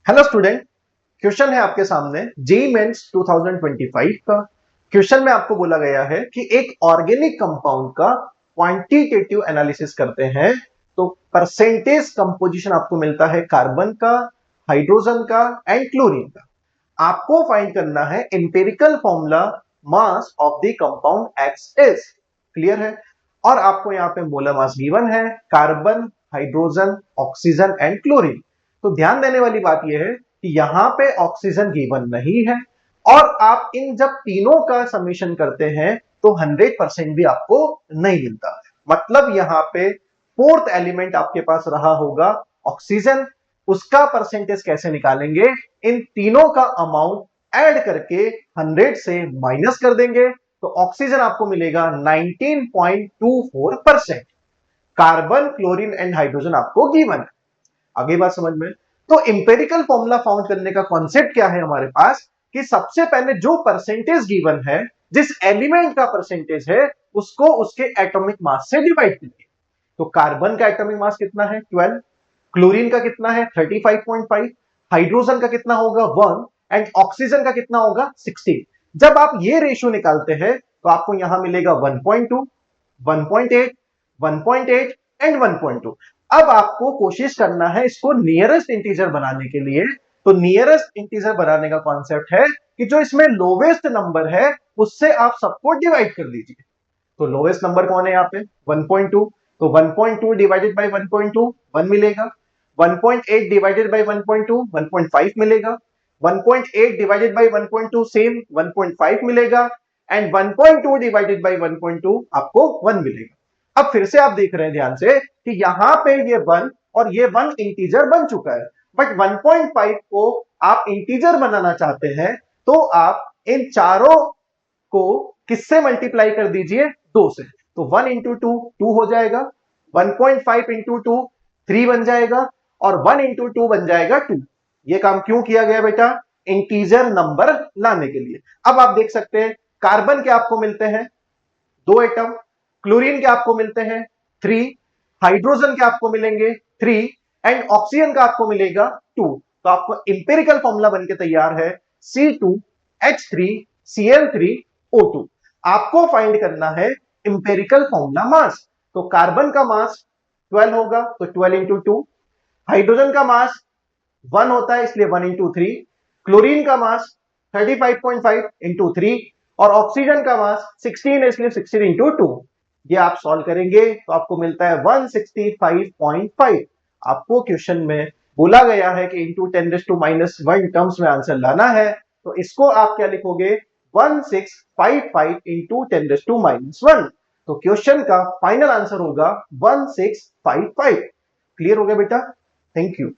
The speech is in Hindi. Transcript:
हेलो स्टूडेंट, क्वेश्चन है आपके सामने जेईई मेंस 2025 का। क्वेश्चन में आपको बोला गया है कि एक ऑर्गेनिक कंपाउंड का क्वांटिटेटिव एनालिसिस करते हैं तो परसेंटेज कंपोजिशन आपको मिलता है कार्बन का, हाइड्रोजन का एंड क्लोरीन का। आपको फाइंड करना है empirical formula mass of the compound x is. Clear है? और आपको यहाँ पे मोलर मास गिवन है, carbon, hydrogen, oxygen and chlorine. तो ध्यान देने वाली बात यह है कि यहां पे ऑक्सीजन गिवन नहीं है और आप इन जब तीनों का समीशन करते हैं तो 100% भी आपको नहीं मिलता। मतलब यहां पे फोर्थ एलिमेंट आपके पास रहा होगा ऑक्सीजन। उसका परसेंटेज कैसे निकालेंगे? इन तीनों का अमाउंट ऐड करके 100 से माइनस कर देंगे तो ऑक्सीजन आपको मिलेगा 19.24%। कार्बन, क्लोरीन एंड हाइड्रोजन आपको गिवन है। आगे बात समझ में? तो इंपेरिकल फॉर्मूला फाउंड करने का कॉन्सेप्ट क्या है हमारे पास कि सबसे पहले जो परसेंटेज गिवन है, जिस एलिमेंट का परसेंटेज है, उसको उसके एटॉमिक मास से डिवाइड कीजिए। तो कार्बन का एटॉमिक मास कितना है? 12। क्लोरीन का कितना है? 35.5। हाइड्रोजन का कितना होगा? 1। एंड ऑक्सीजन का कितना होगा? 16। जब आप ये रेशियो निकालते हैं तो आपको यहां मिलेगा 1.2, 1.8, 1.8 एंड 1.2। अब आपको कोशिश करना है इसको नियरेस्ट इंटीजर बनाने के लिए। तो नियरेस्ट इंटीजर बनाने का कॉन्सेप्ट है कि जो इसमें लोवेस्ट नंबर है उससे आप सबको डिवाइड कर दीजिए। तो लोवेस्ट नंबर कौन है यहाँ पे? 1.2। तो 1.2 डिवाइडेड बाय 1.2 1 मिलेगा। 1.8 डिवाइडेड बाय 1.2 1.5 मिलेगा। 1.8 डिवाइडेड बाय 1.2 सेम 1.5 मिलेगा। एंड 1.2 डिवाइडेड बाय 1.2 आपको 1 मिलेगा। अब फिर से आप देख रहे हैं ध्यान से कि यहां पे ये 1 और ये 1 इंटीजर बन चुका है, बट 1.5 को आप इंटीजर बनाना चाहते हैं तो आप इन चारों को किससे मल्टीप्लाई कर दीजिए? 2 से। तो 1 इंटू 2 2 हो जाएगा, 1.5 इंटू 2 3 बन जाएगा और 1 इंटू 2 बन जाएगा 2। ये काम क्यों किया गया बेटा? इंटीजर नंबर लाने के लिए। अब आप देख सकते हैं कार्बन के आपको मिलते हैं 2 एटम, क्लोरीन के आपको मिलते हैं 3, हाइड्रोजन के आपको मिलेंगे 3 एंड ऑक्सीजन का आपको मिलेगा 2। तो आपको इंपेरिकल फॉर्मूला बनके तैयार है C2H3Cl3O2। आपको फाइंड करना है इंपेरिकल फॉर्मूला मास। तो कार्बन का मास 12 होगा तो 12 इंटू 2, हाइड्रोजन का मास 1 होता है इसलिए 1 इंटू 3, क्लोरीन का मास 35.5 इंटू 3 और ऑक्सीजन का मास 16 है इसलिए 16 इंटू 2। ये आप सॉल्व करेंगे तो आपको मिलता है 165.5। आपको क्वेश्चन में बोला गया है कि इंटू 10⁻⁻1 टर्म्स में आंसर लाना है, तो इसको आप क्या लिखोगे? 1655 इंटू 10⁻⁻1। तो क्वेश्चन का फाइनल आंसर होगा 1655। क्लियर हो गया बेटा? Thank you.